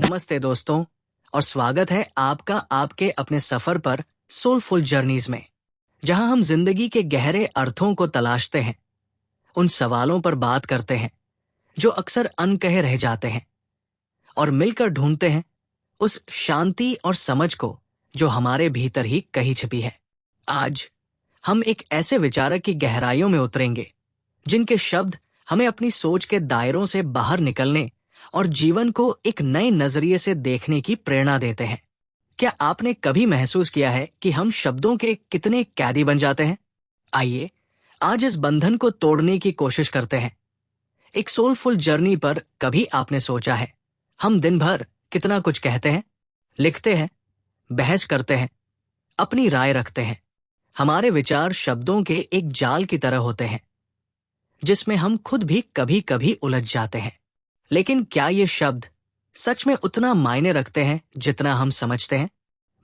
नमस्ते दोस्तों, और स्वागत है आपका आपके अपने सफर पर सोलफुल जर्नीज में, जहां हम जिंदगी के गहरे अर्थों को तलाशते हैं, उन सवालों पर बात करते हैं जो अक्सर अनकहे रह जाते हैं, और मिलकर ढूंढते हैं उस शांति और समझ को जो हमारे भीतर ही कहीं छिपी है। आज हम एक ऐसे विचारक की गहराइयों में उतरेंगे जिनके शब्द हमें अपनी सोच के दायरों से बाहर निकलने और जीवन को एक नए नजरिए से देखने की प्रेरणा देते हैं। क्या आपने कभी महसूस किया है कि हम शब्दों के कितने कैदी बन जाते हैं? आइए आज इस बंधन को तोड़ने की कोशिश करते हैं। एक सोलफुल जर्नी पर कभी आपने सोचा है, हम दिन भर कितना कुछ कहते हैं, लिखते हैं, बहस करते हैं, अपनी राय रखते हैं। हमारे विचार शब्दों के एक जाल की तरह होते हैं जिसमें हम खुद भी कभी कभी उलझ जाते हैं। लेकिन क्या ये शब्द सच में उतना मायने रखते हैं जितना हम समझते हैं?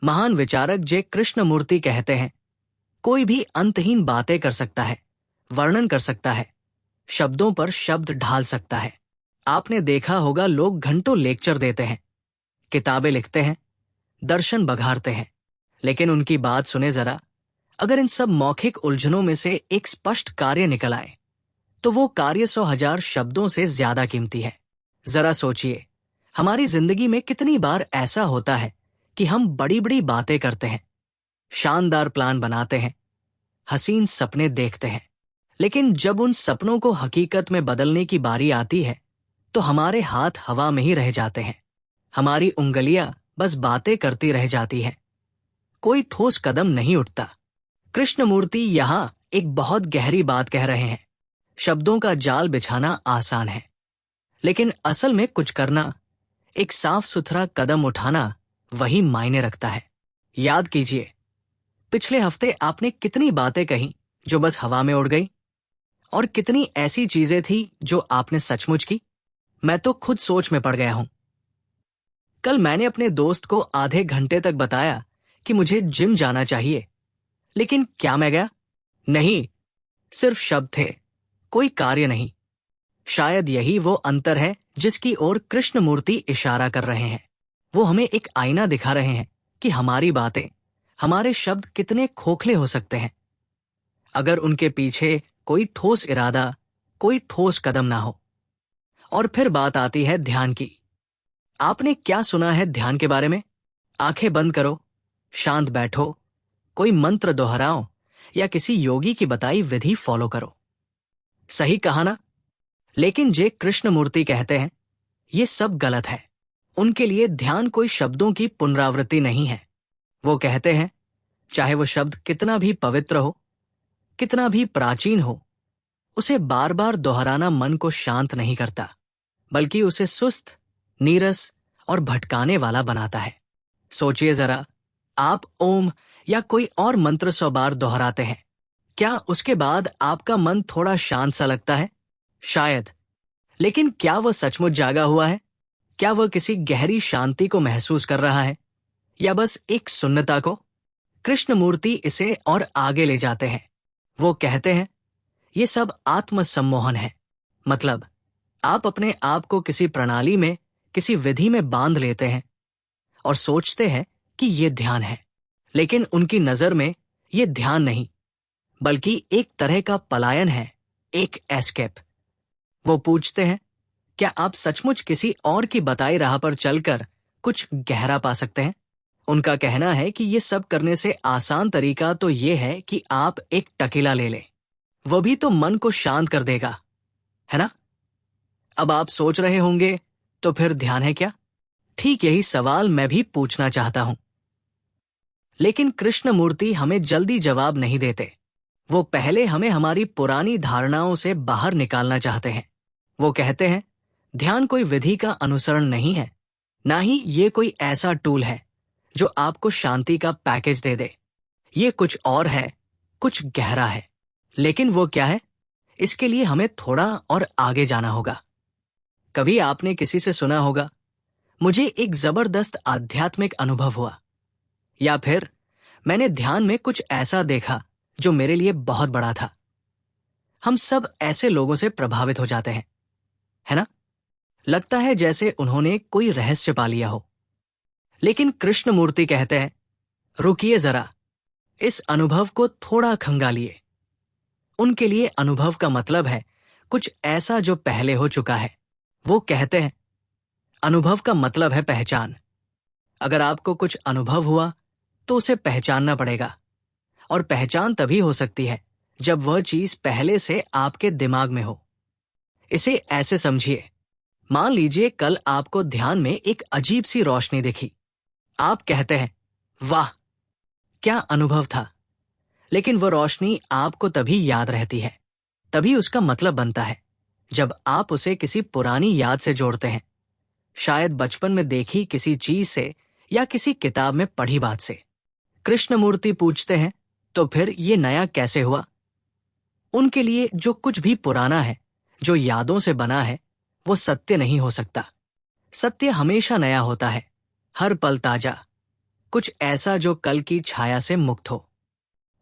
महान विचारक जे कृष्णमूर्ति कहते हैं, कोई भी अंतहीन बातें कर सकता है, वर्णन कर सकता है, शब्दों पर शब्द ढाल सकता है। आपने देखा होगा, लोग घंटों लेक्चर देते हैं, किताबें लिखते हैं, दर्शन बघारते हैं, लेकिन उनकी बात सुने जरा, अगर इन सब मौखिक उलझनों में से एक स्पष्ट कार्य निकल आए तो वो कार्य 100,000 शब्दों से ज्यादा कीमती है। जरा सोचिए, हमारी जिंदगी में कितनी बार ऐसा होता है कि हम बड़ी बड़ी बातें करते हैं, शानदार प्लान बनाते हैं, हसीन सपने देखते हैं, लेकिन जब उन सपनों को हकीकत में बदलने की बारी आती है तो हमारे हाथ हवा में ही रह जाते हैं। हमारी उंगलियां बस बातें करती रह जाती हैं, कोई ठोस कदम नहीं उठता। कृष्णमूर्ति यहां एक बहुत गहरी बात कह रहे हैं। शब्दों का जाल बिछाना आसान है, लेकिन असल में कुछ करना, एक साफ सुथरा कदम उठाना, वही मायने रखता है। याद कीजिए, पिछले हफ्ते आपने कितनी बातें कही जो बस हवा में उड़ गई, और कितनी ऐसी चीजें थी जो आपने सचमुच की। मैं तो खुद सोच में पड़ गया हूं। कल मैंने अपने दोस्त को आधे घंटे तक बताया कि मुझे जिम जाना चाहिए, लेकिन क्या मैं गया? नहीं, सिर्फ शब्द थे, कोई कार्य नहीं। शायद यही वो अंतर है जिसकी ओर कृष्णमूर्ति इशारा कर रहे हैं। वो हमें एक आईना दिखा रहे हैं कि हमारी बातें, हमारे शब्द कितने खोखले हो सकते हैं अगर उनके पीछे कोई ठोस इरादा, कोई ठोस कदम ना हो। और फिर बात आती है ध्यान की। आपने क्या सुना है ध्यान के बारे में? आंखें बंद करो, शांत बैठो, कोई मंत्र दोहराओ या किसी योगी की बताई विधि फॉलो करो। सही कहा ना? लेकिन जे कृष्णमूर्ति कहते हैं ये सब गलत है। उनके लिए ध्यान कोई शब्दों की पुनरावृत्ति नहीं है। वो कहते हैं, चाहे वो शब्द कितना भी पवित्र हो, कितना भी प्राचीन हो, उसे बार बार दोहराना मन को शांत नहीं करता, बल्कि उसे सुस्त, नीरस और भटकाने वाला बनाता है। सोचिए जरा, आप ओम या कोई और मंत्र 100 बार दोहराते हैं, क्या उसके बाद आपका मन थोड़ा शांत सा लगता है? शायद, लेकिन क्या वह सचमुच जागा हुआ है? क्या वह किसी गहरी शांति को महसूस कर रहा है, या बस एक सुन्नता को? कृष्णमूर्ति इसे और आगे ले जाते हैं। वो कहते हैं, ये सब आत्मसम्मोहन है। मतलब, आप अपने आप को किसी प्रणाली में, किसी विधि में बांध लेते हैं और सोचते हैं कि ये ध्यान है, लेकिन उनकी नजर में ये ध्यान नहीं, बल्कि एक तरह का पलायन है, एक एस्केप। वो पूछते हैं, क्या आप सचमुच किसी और की बताई राह पर चलकर कुछ गहरा पा सकते हैं? उनका कहना है कि ये सब करने से आसान तरीका तो ये है कि आप एक टकीला ले लें, वो भी तो मन को शांत कर देगा, है ना? अब आप सोच रहे होंगे, तो फिर ध्यान है क्या? ठीक यही सवाल मैं भी पूछना चाहता हूं। लेकिन कृष्णमूर्ति हमें जल्दी जवाब नहीं देते। वो पहले हमें हमारी पुरानी धारणाओं से बाहर निकालना चाहते हैं। वो कहते हैं, ध्यान कोई विधि का अनुसरण नहीं है, ना ही ये कोई ऐसा टूल है जो आपको शांति का पैकेज दे दे। ये कुछ और है, कुछ गहरा है। लेकिन वो क्या है? इसके लिए हमें थोड़ा और आगे जाना होगा। कभी आपने किसी से सुना होगा, मुझे एक जबरदस्त आध्यात्मिक अनुभव हुआ, या फिर मैंने ध्यान में कुछ ऐसा देखा जो मेरे लिए बहुत बड़ा था। हम सब ऐसे लोगों से प्रभावित हो जाते हैं, है ना? लगता है जैसे उन्होंने कोई रहस्य पा लिया हो। लेकिन कृष्णमूर्ति कहते हैं, रुकिए जरा, इस अनुभव को थोड़ा खंगालिए। उनके लिए अनुभव का मतलब है कुछ ऐसा जो पहले हो चुका है। वो कहते हैं, अनुभव का मतलब है पहचान। अगर आपको कुछ अनुभव हुआ तो उसे पहचानना पड़ेगा, और पहचान तभी हो सकती है जब वह चीज पहले से आपके दिमाग में हो। इसे ऐसे समझिए, मान लीजिए कल आपको ध्यान में एक अजीब सी रोशनी दिखी। आप कहते हैं, वाह, क्या अनुभव था। लेकिन वह रोशनी आपको तभी याद रहती है, तभी उसका मतलब बनता है जब आप उसे किसी पुरानी याद से जोड़ते हैं, शायद बचपन में देखी किसी चीज से या किसी किताब में पढ़ी बात से। कृष्णमूर्ति पूछते हैं, तो फिर ये नया कैसे हुआ? उनके लिए जो कुछ भी पुराना है, जो यादों से बना है, वो सत्य नहीं हो सकता। सत्य हमेशा नया होता है, हर पल ताजा, कुछ ऐसा जो कल की छाया से मुक्त हो।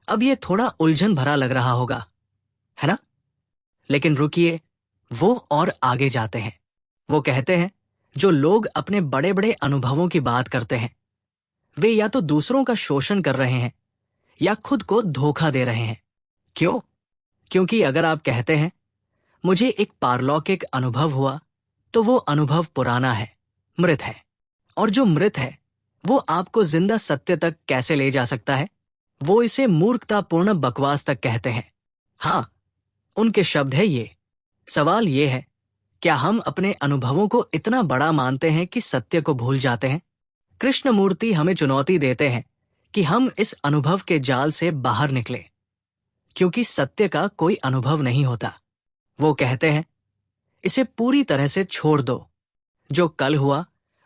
अब ये थोड़ा उलझन भरा लग रहा होगा, है ना? लेकिन रुकिए, वो और आगे जाते हैं। वो कहते हैं, जो लोग अपने बड़े बड़े अनुभवों की बात करते हैं, वे या तो दूसरों का शोषण कर रहे हैं या खुद को धोखा दे रहे हैं। क्यों? क्योंकि अगर आप कहते हैं, मुझे एक पारलौकिक अनुभव हुआ, तो वो अनुभव पुराना है, मृत है। और जो मृत है, वो आपको जिंदा सत्य तक कैसे ले जा सकता है? वो इसे मूर्खतापूर्ण बकवास तक कहते हैं। हाँ, उनके शब्द है ये। सवाल ये है, क्या हम अपने अनुभवों को इतना बड़ा मानते हैं कि सत्य को भूल जाते हैं? कृष्णमूर्ति हमें चुनौती देते हैं कि हम इस अनुभव के जाल से बाहर निकले, क्योंकि सत्य का कोई अनुभव नहीं होता। वो कहते हैं, इसे पूरी तरह से छोड़ दो। जो कल हुआ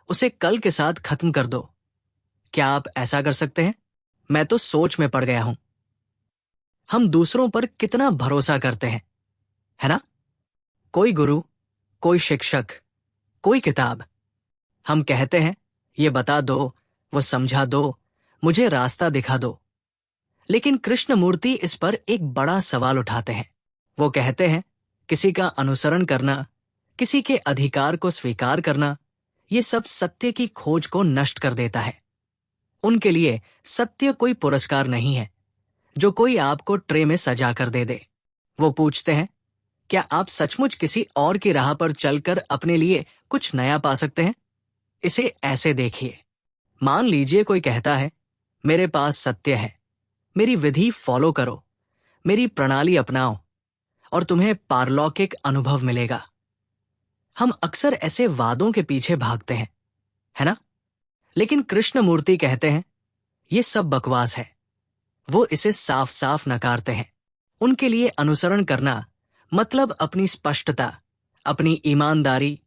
उसे कल के साथ खत्म कर दो। क्या आप ऐसा कर सकते हैं? मैं तो सोच में पड़ गया हूं। हम दूसरों पर कितना भरोसा करते हैं, है ना? कोई गुरु, कोई शिक्षक, कोई किताब। हम कहते हैं, ये बता दो, वो समझा दो, मुझे रास्ता दिखा दो। लेकिन कृष्णमूर्ति इस पर एक बड़ा सवाल उठाते हैं। वो कहते हैं, किसी का अनुसरण करना, किसी के अधिकार को स्वीकार करना, ये सब सत्य की खोज को नष्ट कर देता है। उनके लिए सत्य कोई पुरस्कार नहीं है जो कोई आपको ट्रे में सजा कर दे दे। वो पूछते हैं, क्या आप सचमुच किसी और की राह पर चलकर अपने लिए कुछ नया पा सकते हैं? इसे ऐसे देखिए, मान लीजिए कोई कहता है, मेरे पास सत्य है, मेरी विधि फॉलो करो, मेरी प्रणाली अपनाओ और तुम्हें पारलौकिक अनुभव मिलेगा। हम अक्सर ऐसे वादों के पीछे भागते हैं, है ना? लेकिन कृष्णमूर्ति कहते हैं, ये सब बकवास है। वो इसे साफ साफ नकारते हैं। उनके लिए अनुसरण करना मतलब अपनी स्पष्टता, अपनी ईमानदारी,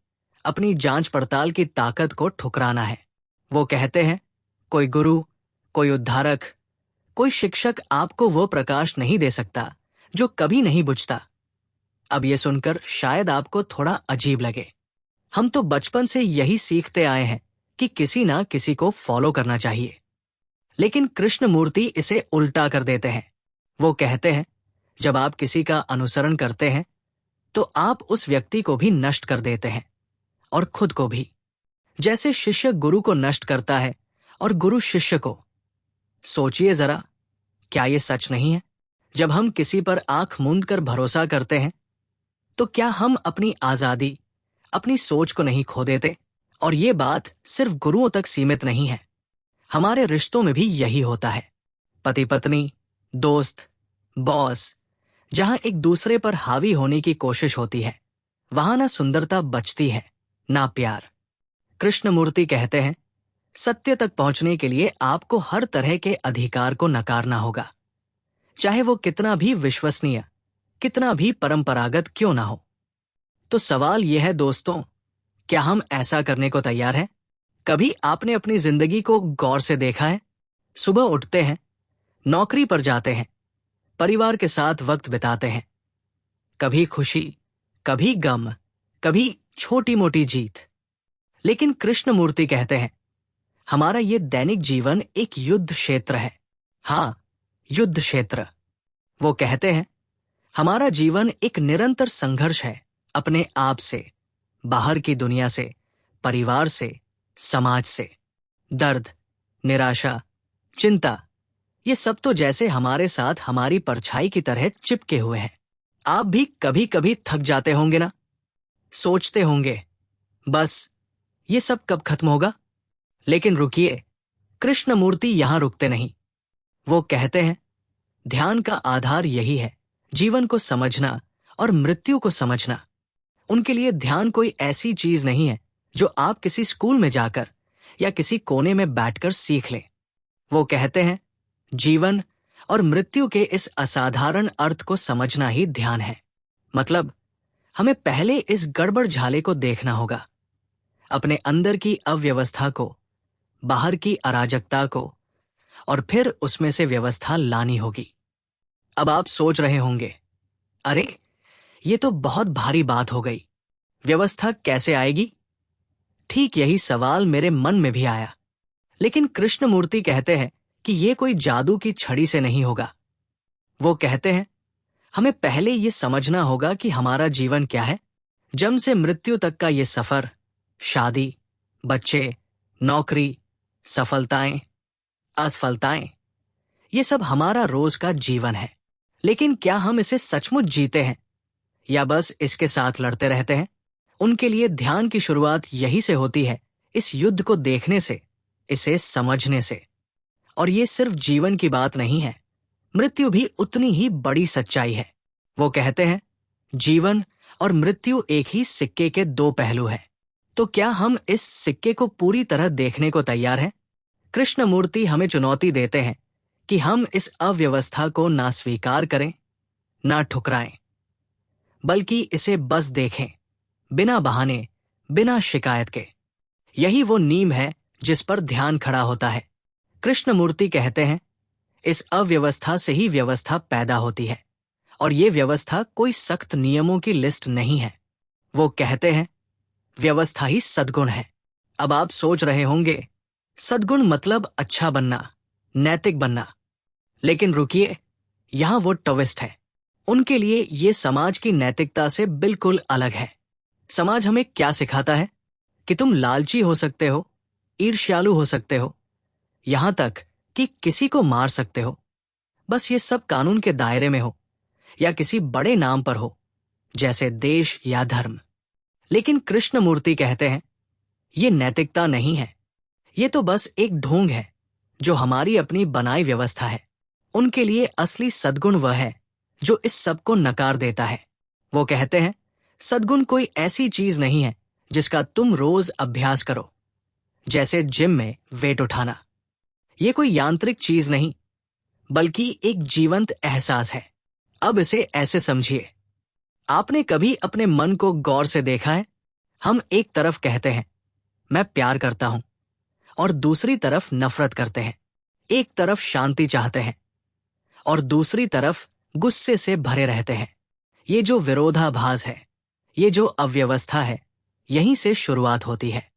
अपनी जांच पड़ताल की ताकत को ठुकराना है। वो कहते हैं, कोई गुरु, कोई उद्धारक, कोई शिक्षक आपको वो प्रकाश नहीं दे सकता जो कभी नहीं बुझता। अब ये सुनकर शायद आपको थोड़ा अजीब लगे। हम तो बचपन से यही सीखते आए हैं कि किसी ना किसी को फॉलो करना चाहिए। लेकिन कृष्णमूर्ति इसे उल्टा कर देते हैं। वो कहते हैं, जब आप किसी का अनुसरण करते हैं तो आप उस व्यक्ति को भी नष्ट कर देते हैं और खुद को भी, जैसे शिष्य गुरु को नष्ट करता है और गुरु शिष्य को। सोचिए जरा, क्या ये सच नहीं है? जब हम किसी पर आंख मूंद कर भरोसा करते हैं तो क्या हम अपनी आजादी, अपनी सोच को नहीं खो देते? और ये बात सिर्फ गुरुओं तक सीमित नहीं है, हमारे रिश्तों में भी यही होता है। पति पत्नी, दोस्त, बॉस, जहां एक दूसरे पर हावी होने की कोशिश होती है, वहां ना सुंदरता बचती है, ना प्यार। कृष्णमूर्ति कहते हैं, सत्य तक पहुंचने के लिए आपको हर तरह के अधिकार को नकारना होगा, चाहे वो कितना भी विश्वसनीय, कितना भी परंपरागत क्यों ना हो। तो सवाल यह है दोस्तों, क्या हम ऐसा करने को तैयार हैं? कभी आपने अपनी जिंदगी को गौर से देखा है? सुबह उठते हैं, नौकरी पर जाते हैं, परिवार के साथ वक्त बिताते हैं, कभी खुशी, कभी गम, कभी छोटी मोटी जीत। लेकिन कृष्णमूर्ति कहते हैं, हमारा ये दैनिक जीवन एक युद्ध क्षेत्र है। हाँ, युद्ध क्षेत्र। वो कहते हैं, हमारा जीवन एक निरंतर संघर्ष है अपने आप से, बाहर की दुनिया से, परिवार से, समाज से। दर्द, निराशा, चिंता, ये सब तो जैसे हमारे साथ हमारी परछाई की तरह चिपके हुए हैं। आप भी कभी कभी थक जाते होंगे ना? सोचते होंगे, बस ये सब कब खत्म होगा? लेकिन रुकिए, कृष्णमूर्ति यहां रुकते नहीं। वो कहते हैं, ध्यान का आधार यही है, जीवन को समझना और मृत्यु को समझना। उनके लिए ध्यान कोई ऐसी चीज नहीं है जो आप किसी स्कूल में जाकर या किसी कोने में बैठकर सीख लें। वो कहते हैं, जीवन और मृत्यु के इस असाधारण अर्थ को समझना ही ध्यान है। मतलब, हमें पहले इस गड़बड़ झाले को देखना होगा, अपने अंदर की अव्यवस्था को, बाहर की अराजकता को, और फिर उसमें से व्यवस्था लानी होगी। अब आप सोच रहे होंगे, अरे ये तो बहुत भारी बात हो गई, व्यवस्था कैसे आएगी? ठीक यही सवाल मेरे मन में भी आया। लेकिन कृष्णमूर्ति कहते हैं कि ये कोई जादू की छड़ी से नहीं होगा। वो कहते हैं, हमें पहले ये समझना होगा कि हमारा जीवन क्या है। जन्म से मृत्यु तक का ये सफर, शादी, बच्चे, नौकरी, सफलताएं, असफलताएं, ये सब हमारा रोज का जीवन है। लेकिन क्या हम इसे सचमुच जीते हैं या बस इसके साथ लड़ते रहते हैं? उनके लिए ध्यान की शुरुआत यही से होती है, इस युद्ध को देखने से, इसे समझने से। और ये सिर्फ जीवन की बात नहीं है, मृत्यु भी उतनी ही बड़ी सच्चाई है। वो कहते हैं, जीवन और मृत्यु एक ही सिक्के के दो पहलू हैं। तो क्या हम इस सिक्के को पूरी तरह देखने को तैयार हैं? कृष्णमूर्ति हमें चुनौती देते हैं कि हम इस अव्यवस्था को ना स्वीकार करें, ना ठुकराएं, बल्कि इसे बस देखें, बिना बहाने, बिना शिकायत के। यही वो नींव है जिस पर ध्यान खड़ा होता है। कृष्णमूर्ति कहते हैं, इस अव्यवस्था से ही व्यवस्था पैदा होती है, और ये व्यवस्था कोई सख्त नियमों की लिस्ट नहीं है। वो कहते हैं, व्यवस्था ही सद्गुण है। अब आप सोच रहे होंगे, सद्गुण मतलब अच्छा बनना, नैतिक बनना। लेकिन रुकिए, यहां वो ट्विस्ट है। उनके लिए ये समाज की नैतिकता से बिल्कुल अलग है। समाज हमें क्या सिखाता है कि तुम लालची हो सकते हो, ईर्ष्यालु हो सकते हो, यहां तक कि किसी को मार सकते हो, बस ये सब कानून के दायरे में हो या किसी बड़े नाम पर हो, जैसे देश या धर्म। लेकिन कृष्णमूर्ति कहते हैं, ये नैतिकता नहीं है, ये तो बस एक ढोंग है जो हमारी अपनी बनाई व्यवस्था है। उनके लिए असली सद्गुण वह है जो इस सब को नकार देता है। वो कहते हैं, सद्गुण कोई ऐसी चीज नहीं है जिसका तुम रोज अभ्यास करो, जैसे जिम में वेट उठाना। ये कोई यांत्रिक चीज नहीं, बल्कि एक जीवंत एहसास है। अब इसे ऐसे समझिए, आपने कभी अपने मन को गौर से देखा है? हम एक तरफ कहते हैं, मैं प्यार करता हूं, और दूसरी तरफ नफरत करते हैं। एक तरफ शांति चाहते हैं और दूसरी तरफ गुस्से से भरे रहते हैं। ये जो विरोधाभास है, ये जो अव्यवस्था है, यहीं से शुरुआत होती है।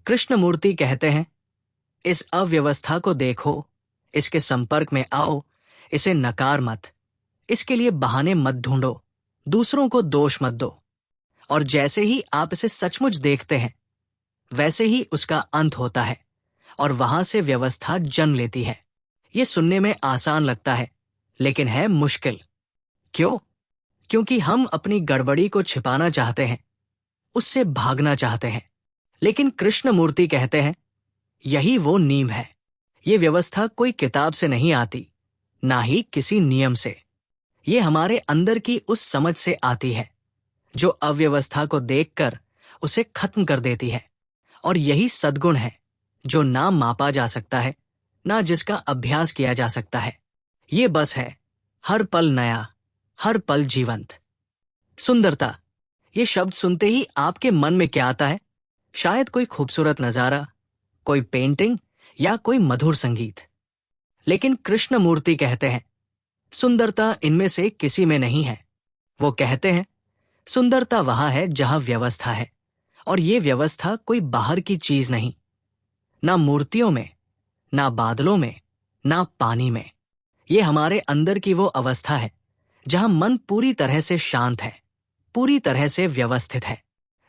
कृष्णमूर्ति कहते हैं, इस अव्यवस्था को देखो, इसके संपर्क में आओ, इसे नकार मत, इसके लिए बहाने मत ढूंढो, दूसरों को दोष मत दो। और जैसे ही आप इसे सचमुच देखते हैं, वैसे ही उसका अंत होता है और वहां से व्यवस्था जन्म लेती है। ये सुनने में आसान लगता है, लेकिन है मुश्किल। क्यों? क्योंकि हम अपनी गड़बड़ी को छिपाना चाहते हैं, उससे भागना चाहते हैं। लेकिन कृष्णमूर्ति कहते हैं, यही वो नींव है। ये व्यवस्था कोई किताब से नहीं आती, ना ही किसी नियम से। ये हमारे अंदर की उस समझ से आती है जो अव्यवस्था को देखकर उसे खत्म कर देती है। और यही सद्गुण है जो ना मापा जा सकता है, ना जिसका अभ्यास किया जा सकता है। ये बस है, हर पल नया, हर पल जीवंत। सुंदरता, ये शब्द सुनते ही आपके मन में क्या आता है? शायद कोई खूबसूरत नजारा, कोई पेंटिंग या कोई मधुर संगीत। लेकिन कृष्णमूर्ति कहते हैं, सुंदरता इनमें से किसी में नहीं है। वो कहते हैं, सुंदरता वहां है जहां व्यवस्था है, और ये व्यवस्था कोई बाहर की चीज नहीं, ना मूर्तियों में, ना बादलों में, ना पानी में। ये हमारे अंदर की वो अवस्था है जहां मन पूरी तरह से शांत है, पूरी तरह से व्यवस्थित है।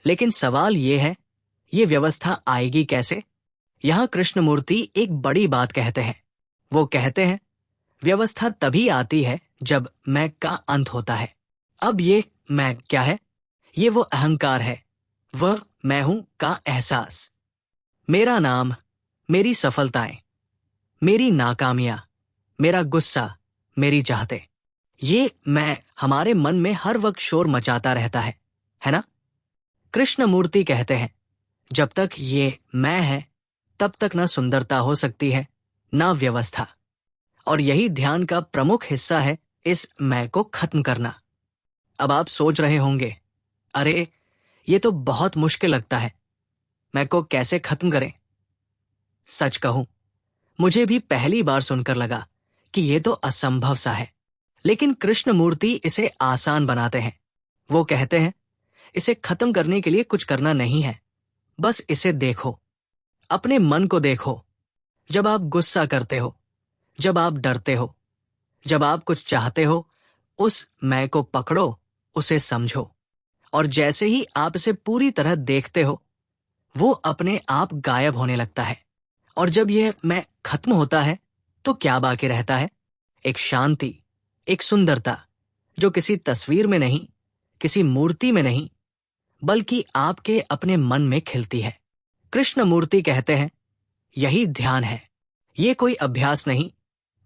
लेकिन सवाल ये है, ये व्यवस्था आएगी कैसे? यहाँ कृष्णमूर्ति एक बड़ी बात कहते हैं। वो कहते हैं, व्यवस्था तभी आती है जब मैं का अंत होता है। अब ये मैं क्या है? ये वो अहंकार है, वह मैं हूं का एहसास। मेरा नाम, मेरी सफलताएं, मेरी नाकामियां, मेरा गुस्सा, मेरी चाहते, ये मैं हमारे मन में हर वक्त शोर मचाता रहता है ना? कृष्णमूर्ति कहते हैं, जब तक ये मैं है तब तक ना सुंदरता हो सकती है, ना व्यवस्था। और यही ध्यान का प्रमुख हिस्सा है, इस मैं को खत्म करना। अब आप सोच रहे होंगे, अरे ये तो बहुत मुश्किल लगता है, मैं को कैसे खत्म करें? सच कहूं, मुझे भी पहली बार सुनकर लगा कि ये तो असंभव सा है। लेकिन कृष्णमूर्ति इसे आसान बनाते हैं। वो कहते हैं, इसे खत्म करने के लिए कुछ करना नहीं है, बस इसे देखो, अपने मन को देखो। जब आप गुस्सा करते हो, जब आप डरते हो, जब आप कुछ चाहते हो, उस मैं को पकड़ो, उसे समझो। और जैसे ही आप इसे पूरी तरह देखते हो, वो अपने आप गायब होने लगता है। और जब यह मैं खत्म होता है तो क्या बाकी रहता है? एक शांति, एक सुंदरता, जो किसी तस्वीर में नहीं, किसी मूर्ति में नहीं, बल्कि आपके अपने मन में खिलती है। कृष्णमूर्ति कहते हैं, यही ध्यान है। ये कोई अभ्यास नहीं,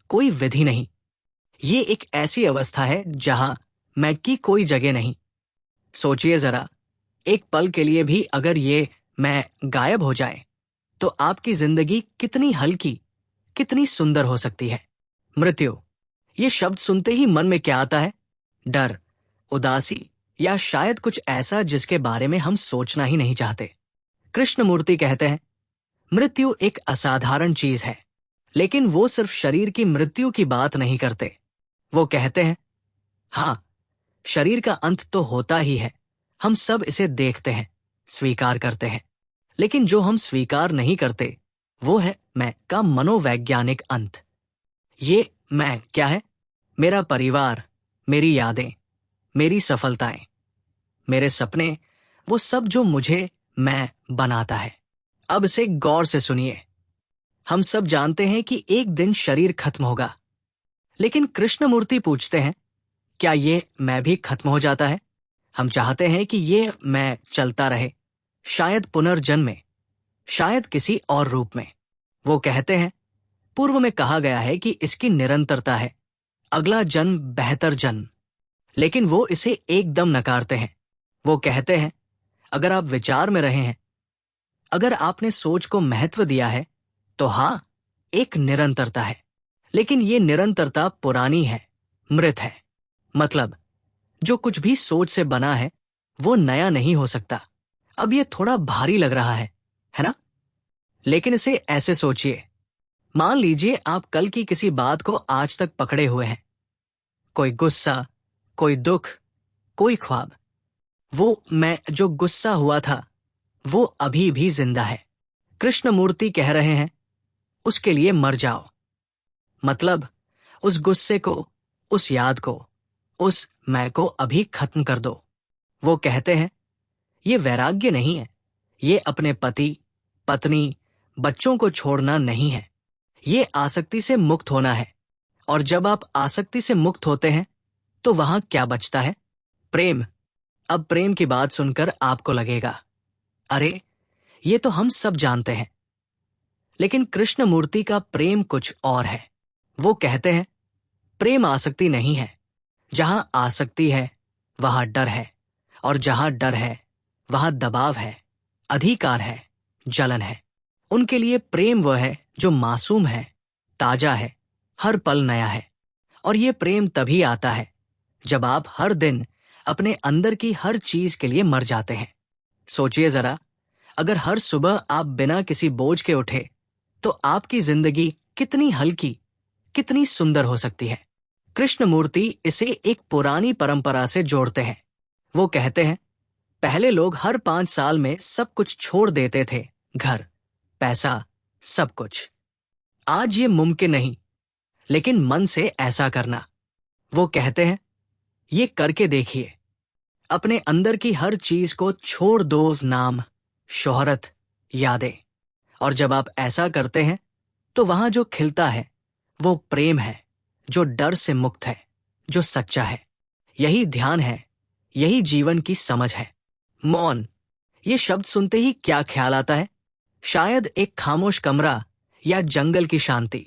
कोई विधि नहीं। ये एक ऐसी अवस्था है जहां मैं की कोई जगह नहीं। सोचिए जरा, एक पल के लिए भी अगर ये मैं गायब हो जाए तो आपकी जिंदगी कितनी हल्की, कितनी सुंदर हो सकती है। मृत्यु, ये शब्द सुनते ही मन में क्या आता है? डर, उदासी, या शायद कुछ ऐसा जिसके बारे में हम सोचना ही नहीं चाहते। कृष्णमूर्ति कहते हैं, मृत्यु एक असाधारण चीज है, लेकिन वो सिर्फ शरीर की मृत्यु की बात नहीं करते। वो कहते हैं, हाँ, शरीर का अंत तो होता ही है, हम सब इसे देखते हैं, स्वीकार करते हैं। लेकिन जो हम स्वीकार नहीं करते, वो है मैं का मनोवैज्ञानिक अंत। ये मैं क्या है? मेरा परिवार, मेरी यादें, मेरी सफलताएं, मेरे सपने, वो सब जो मुझे मैं बनाता है। अब इसे गौर से सुनिए। हम सब जानते हैं कि एक दिन शरीर खत्म होगा, लेकिन कृष्णमूर्ति पूछते हैं, क्या ये मैं भी खत्म हो जाता है? हम चाहते हैं कि ये मैं चलता रहे, शायद पुनर्जन्म, शायद किसी और रूप में। वो कहते हैं, पूर्व में कहा गया है कि इसकी निरंतरता है, अगला जन्म बेहतर जन्म। लेकिन वो इसे एकदम नकारते हैं। वो कहते हैं, अगर आप विचार में रहे हैं, अगर आपने सोच को महत्व दिया है, तो हाँ, एक निरंतरता है। लेकिन ये निरंतरता पुरानी है, मृत है। मतलब, जो कुछ भी सोच से बना है, वो नया नहीं हो सकता। अब ये थोड़ा भारी लग रहा है ना? लेकिन इसे ऐसे सोचिए, मान लीजिए आप कल की किसी बात को आज तक पकड़े हुए हैं। कोई गुस्सा, कोई दुख, कोई ख्वाब। वो मैं जो गुस्सा हुआ था, वो अभी भी जिंदा है। कृष्णमूर्ति कह रहे हैं, उसके लिए मर जाओ। मतलब, उस गुस्से को, उस याद को, उस मैं को अभी खत्म कर दो। वो कहते हैं, ये वैराग्य नहीं है, ये अपने पति, पत्नी, बच्चों को छोड़ना नहीं है, ये आसक्ति से मुक्त होना है। और जब आप आसक्ति से मुक्त होते हैं तो वहां क्या बचता है? प्रेम। अब प्रेम की बात सुनकर आपको लगेगा, अरे ये तो हम सब जानते हैं। लेकिन कृष्णमूर्ति का प्रेम कुछ और है। वो कहते हैं, प्रेम आसक्ति नहीं है। जहां आसक्ति है वहां डर है, और जहां डर है वहां दबाव है, अधिकार है, जलन है। उनके लिए प्रेम वह है जो मासूम है, ताजा है, हर पल नया है। और ये प्रेम तभी आता है जब आप हर दिन अपने अंदर की हर चीज के लिए मर जाते हैं। सोचिए जरा, अगर हर सुबह आप बिना किसी बोझ के उठे तो आपकी जिंदगी कितनी हल्की, कितनी सुंदर हो सकती है। कृष्णमूर्ति इसे एक पुरानी परंपरा से जोड़ते हैं। वो कहते हैं, पहले लोग हर 5 साल में सब कुछ छोड़ देते थे, घर, पैसा, सब कुछ। आज ये मुमकिन नहीं, लेकिन मन से ऐसा करना। वो कहते हैं, ये करके देखिए। अपने अंदर की हर चीज को छोड़ दो, नाम, शोहरत, यादें। और जब आप ऐसा करते हैं तो वहां जो खिलता है वो प्रेम है, जो डर से मुक्त है, जो सच्चा है। यही ध्यान है, यही जीवन की समझ है। मौन, ये शब्द सुनते ही क्या ख्याल आता है? शायद एक खामोश कमरा या जंगल की शांति।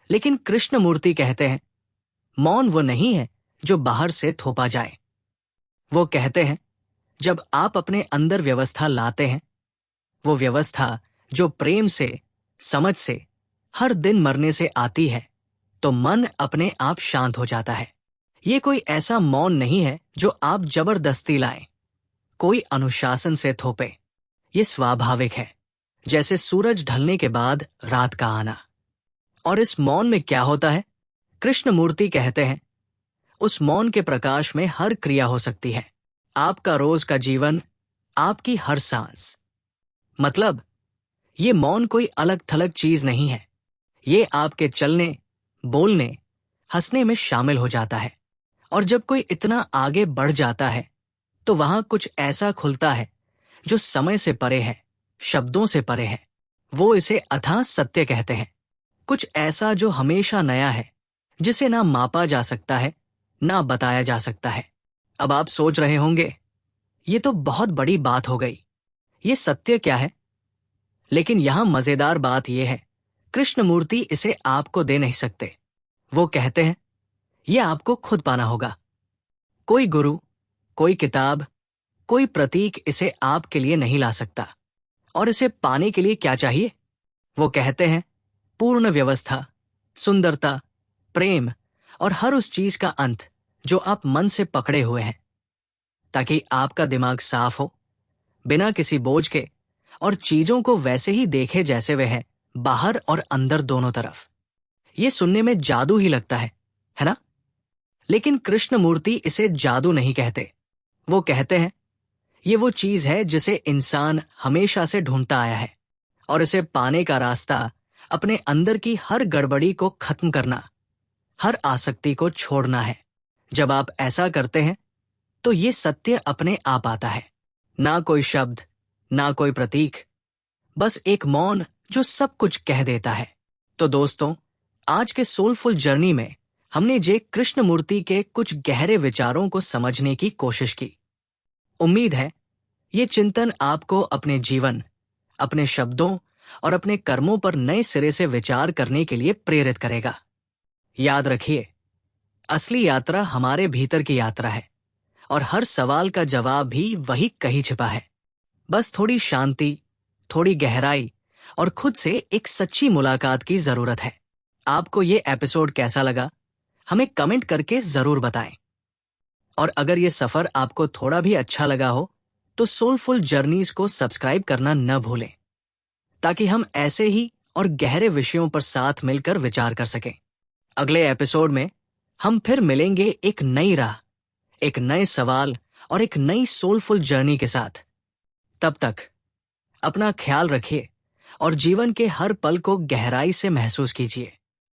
लेकिन कृष्णमूर्ति कहते हैं, मौन वो नहीं है जो बाहर से थोपा जाए। वो कहते हैं, जब आप अपने अंदर व्यवस्था लाते हैं, वो व्यवस्था जो प्रेम से, समझ से, हर दिन मरने से आती है, तो मन अपने आप शांत हो जाता है। ये कोई ऐसा मौन नहीं है जो आप जबरदस्ती लाएं, कोई अनुशासन से थोपे। ये स्वाभाविक है, जैसे सूरज ढलने के बाद रात का आना। और इस मौन में क्या होता है? कृष्णमूर्ति कहते हैं, उस मौन के प्रकाश में हर क्रिया हो सकती है। आपका रोज का जीवन, आपकी हर सांस। मतलब, ये मौन कोई अलग थलग चीज नहीं है। ये आपके चलने, बोलने, हंसने में शामिल हो जाता है। और जब कोई इतना आगे बढ़ जाता है तो वहां कुछ ऐसा खुलता है जो समय से परे है, शब्दों से परे है। वो इसे अथाह सत्य कहते हैं। कुछ ऐसा जो हमेशा नया है, जिसे ना मापा जा सकता है, ना बताया जा सकता है। अब आप सोच रहे होंगे, ये तो बहुत बड़ी बात हो गई, ये सत्य क्या है? लेकिन यहां मजेदार बात यह है, कृष्णमूर्ति इसे आपको दे नहीं सकते। वो कहते हैं, यह आपको खुद पाना होगा। कोई गुरु, कोई किताब, कोई प्रतीक इसे आपके लिए नहीं ला सकता। और इसे पाने के लिए क्या चाहिए? वो कहते हैं, पूर्ण व्यवस्था, सुंदरता, प्रेम और हर उस चीज का अंत जो आप मन से पकड़े हुए हैं, ताकि आपका दिमाग साफ हो, बिना किसी बोझ के, और चीजों को वैसे ही देखे जैसे वे हैं, बाहर और अंदर दोनों तरफ। ये सुनने में जादू ही लगता है ना? लेकिन कृष्णमूर्ति इसे जादू नहीं कहते। वो कहते हैं, ये वो चीज है जिसे इंसान हमेशा से ढूंढता आया है, और इसे पाने का रास्ता अपने अंदर की हर गड़बड़ी को खत्म करना, हर आसक्ति को छोड़ना है। जब आप ऐसा करते हैं तो ये सत्य अपने आप आता है। ना कोई शब्द, ना कोई प्रतीक, बस एक मौन जो सब कुछ कह देता है। तो दोस्तों, आज के सोलफुल जर्नी में हमने जे कृष्णमूर्ति के कुछ गहरे विचारों को समझने की कोशिश की। उम्मीद है ये चिंतन आपको अपने जीवन, अपने शब्दों और अपने कर्मों पर नए सिरे से विचार करने के लिए प्रेरित करेगा। याद रखिए, असली यात्रा हमारे भीतर की यात्रा है, और हर सवाल का जवाब भी वही कहीं छिपा है। बस थोड़ी शांति, थोड़ी गहराई और खुद से एक सच्ची मुलाकात की जरूरत है। आपको ये एपिसोड कैसा लगा, हमें कमेंट करके जरूर बताएं। और अगर ये सफर आपको थोड़ा भी अच्छा लगा हो तो सोलफुल जर्नीज को सब्सक्राइब करना न भूलें, ताकि हम ऐसे ही और गहरे विषयों पर साथ मिलकर विचार कर सकें। अगले एपिसोड में हम फिर मिलेंगे एक नई राह, एक नए सवाल और एक नई सोलफुल जर्नी के साथ। तब तक अपना ख्याल रखिए और जीवन के हर पल को गहराई से महसूस कीजिए।